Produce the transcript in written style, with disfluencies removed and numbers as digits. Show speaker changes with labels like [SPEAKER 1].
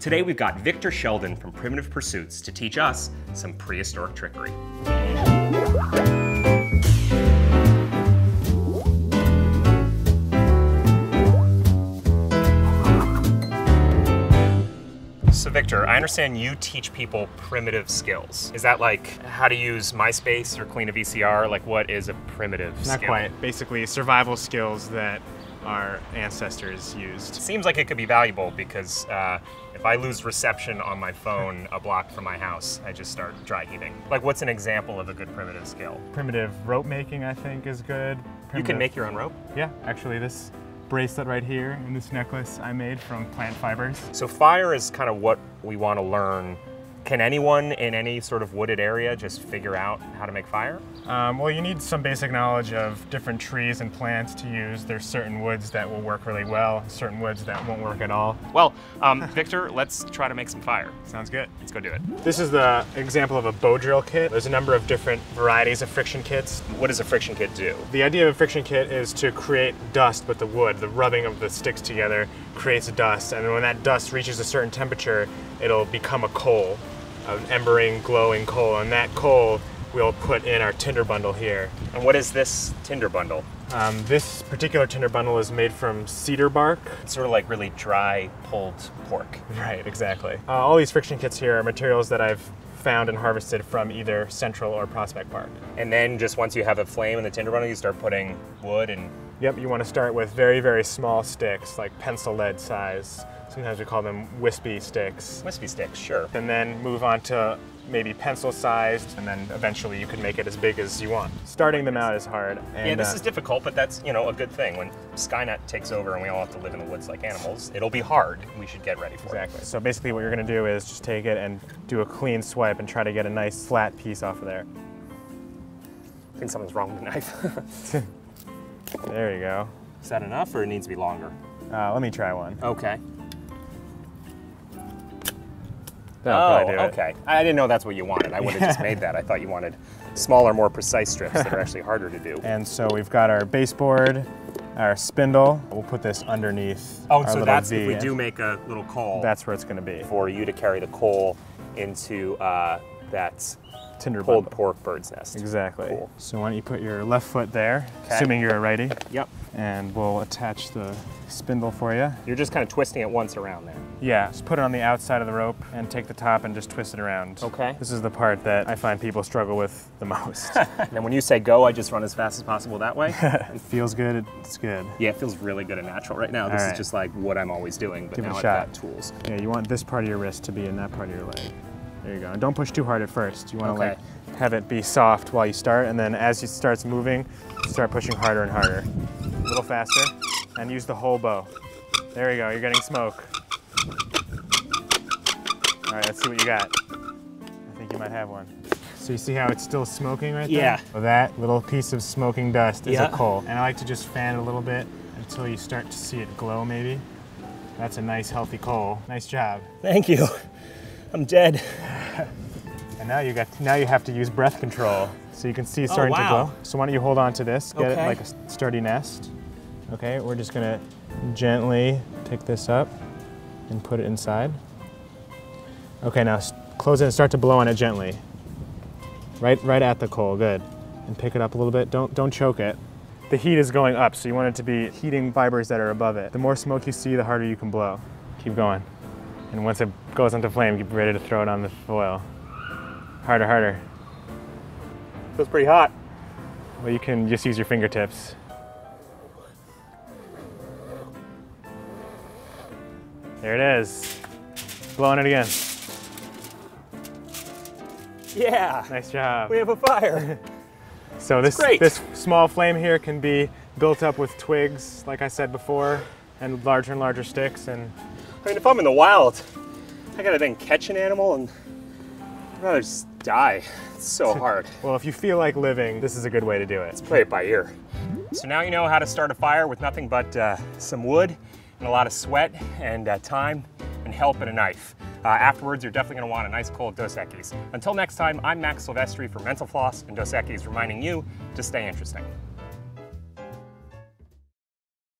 [SPEAKER 1] Today we've got Victor Sheldon from Primitive Pursuits to teach us some prehistoric trickery. So Victor, I understand you teach people primitive skills. Is that like how to use MySpace or clean a VCR? Like what is a primitive skill?
[SPEAKER 2] Not quite. Basically survival skills that our ancestors used.
[SPEAKER 1] Seems like it could be valuable because if I lose reception on my phone a block from my house, I just start dry heaving. Like what's an example of a good primitive skill?
[SPEAKER 2] Primitive rope making, I think, is good.
[SPEAKER 1] You can make your own rope?
[SPEAKER 2] Yeah, actually this bracelet right here and this necklace I made from plant fibers.
[SPEAKER 1] So fire is kind of what we want to learn. Can anyone in any sort of wooded area just figure out how to make fire?
[SPEAKER 2] Well, you need some basic knowledge of different trees and plants to use. There's certain woods that will work really well, certain woods that won't work at all.
[SPEAKER 1] Well, Victor, let's try to make some fire.
[SPEAKER 2] Sounds good.
[SPEAKER 1] Let's go do it.
[SPEAKER 2] This is the example of a bow drill kit. There's a number of different varieties of friction kits.
[SPEAKER 1] What does a friction kit do?
[SPEAKER 2] The idea of a friction kit is to create dust with the wood. The rubbing of the sticks together creates dust, and when that dust reaches a certain temperature, it'll become a coal, an embering, glowing coal, and that coal we'll put in our tinder bundle here.
[SPEAKER 1] And what is this tinder bundle?
[SPEAKER 2] This particular tinder bundle is made from cedar bark.
[SPEAKER 1] It's sort of like really dry, pulled pork.
[SPEAKER 2] Right, exactly. All these friction kits here are materials that I've found and harvested from either Central or Prospect Park.
[SPEAKER 1] And then just once you have a flame in the tinder bundle, you start putting wood and...
[SPEAKER 2] Yep, you want to start with very, very small sticks, like pencil lead size. Sometimes we call them wispy sticks.
[SPEAKER 1] Wispy sticks, sure.
[SPEAKER 2] And then move on to maybe pencil sized, and then eventually you can make it as big as you want. Starting them out is hard. And,
[SPEAKER 1] yeah, this is difficult, but that's, you know, a good thing. When Skynet takes over and we all have to live in the woods like animals, it'll be hard. We should get ready for it.
[SPEAKER 2] Exactly. So basically what you're gonna do is just take it and do a clean swipe and try to get a nice flat piece off of there.
[SPEAKER 1] I think something's wrong with the knife.
[SPEAKER 2] There you go.
[SPEAKER 1] Is that enough, or it needs to be longer?
[SPEAKER 2] Let me try one.
[SPEAKER 1] Okay.
[SPEAKER 2] That'll probably do it.
[SPEAKER 1] Okay. I didn't know that's what you wanted. I would have just made that. I thought you wanted smaller, more precise strips that are actually harder to do.
[SPEAKER 2] And so we've got our baseboard, our spindle. We'll put this underneath our
[SPEAKER 1] so
[SPEAKER 2] little
[SPEAKER 1] that's
[SPEAKER 2] V.
[SPEAKER 1] if we do make a little coal.
[SPEAKER 2] That's where it's going to be.
[SPEAKER 1] For you to carry the coal into that
[SPEAKER 2] Tinder
[SPEAKER 1] pulled
[SPEAKER 2] bundle.
[SPEAKER 1] pork bird's nest.
[SPEAKER 2] Exactly.
[SPEAKER 1] Cool.
[SPEAKER 2] So why don't you put your left foot there,
[SPEAKER 1] Okay.
[SPEAKER 2] assuming you're a righty.
[SPEAKER 1] Yep.
[SPEAKER 2] And we'll attach the spindle for you.
[SPEAKER 1] You're just kind of twisting it once around there.
[SPEAKER 2] Yeah, just put it on the outside of the rope and take the top and just twist it around.
[SPEAKER 1] Okay.
[SPEAKER 2] This is the part that I find people struggle with the most.
[SPEAKER 1] And then when you say go, I just run as fast as possible that way?
[SPEAKER 2] It feels good, it's good.
[SPEAKER 1] Yeah, it feels really good and natural right now. This
[SPEAKER 2] All right.
[SPEAKER 1] is just like what I'm always doing, but
[SPEAKER 2] Give it
[SPEAKER 1] now
[SPEAKER 2] a
[SPEAKER 1] I've
[SPEAKER 2] shot.
[SPEAKER 1] got tools.
[SPEAKER 2] Yeah, you want this part of your wrist to be in that part of your leg. There you go. And don't push too hard at first. You want to
[SPEAKER 1] Okay.
[SPEAKER 2] like have it be soft while you start, and then as it starts moving, start pushing harder and harder. A little faster, and use the whole bow. There you go, you're getting smoke. All right, let's see what you got. I think you might have one. So you see how it's still smoking right there?
[SPEAKER 1] Yeah.
[SPEAKER 2] So that little piece of smoking dust is
[SPEAKER 1] Yeah.
[SPEAKER 2] a coal. And I like to just fan it a little bit until you start to see it glow maybe. That's a nice healthy coal. Nice job.
[SPEAKER 1] Thank you. I'm dead.
[SPEAKER 2] And now you have to use breath control. So you can see it's starting to
[SPEAKER 1] wow.
[SPEAKER 2] glow. So why don't you hold on to this, get
[SPEAKER 1] Okay.
[SPEAKER 2] it like a sturdy nest. Okay, we're just gonna gently pick this up and put it inside. Okay, now close it and start to blow on it gently. Right at the coal, good. And pick it up a little bit, don't choke it. The heat is going up, so you want it to be heating fibers that are above it. The more smoke you see, the harder you can blow. Keep going. And once it goes into flame, get ready to throw it on the foil. Harder, harder.
[SPEAKER 1] Feels pretty hot.
[SPEAKER 2] Well, you can just use your fingertips. There it is. Blowing it again.
[SPEAKER 1] Yeah.
[SPEAKER 2] Nice job.
[SPEAKER 1] We have a fire.
[SPEAKER 2] So this small flame here can be built up with twigs, like I said before, and larger sticks. And
[SPEAKER 1] I mean, if I'm in the wild, I gotta then catch an animal and I'd rather just die. It's so hard.
[SPEAKER 2] well, if you feel like living, this is a good way to do it.
[SPEAKER 1] Play it by ear. So now you know how to start a fire with nothing but some wood and a lot of sweat and time and help and a knife. Afterwards, you're definitely gonna want a nice cold Dos Equis. Until next time, I'm Max Silvestri for Mental Floss and Dos Equis, reminding you to stay interesting.